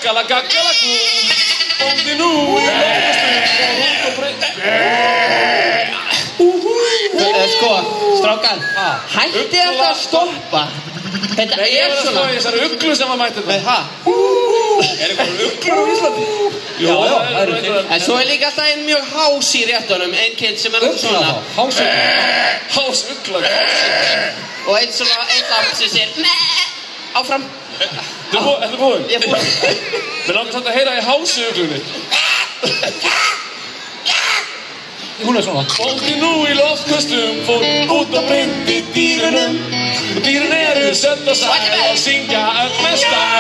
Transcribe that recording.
gaggala gaggala gú. Bóndi nú í loftköstum Sko, strákar, hætti þetta að stoppa. Þetta Nei, ég var að svona. slá í þessari uglu sem var mætt þetta. Er eitthvað uglur á Íslandi? Já, það eru eitthvað. En svo líka alltaf einn mjög hás í réttunum, einn kid sem svona. Hásugla. Og einn svona, einn látt sem sér áfram. Ertu búinn? Ég er búinn. Mér langar samt að heyra í hásuglunni. Hún svona. Bóndi nú í loftköstum fór út og breyndi dýrunum. Og dýrun eru sött og sæl og syngja öll með stæl.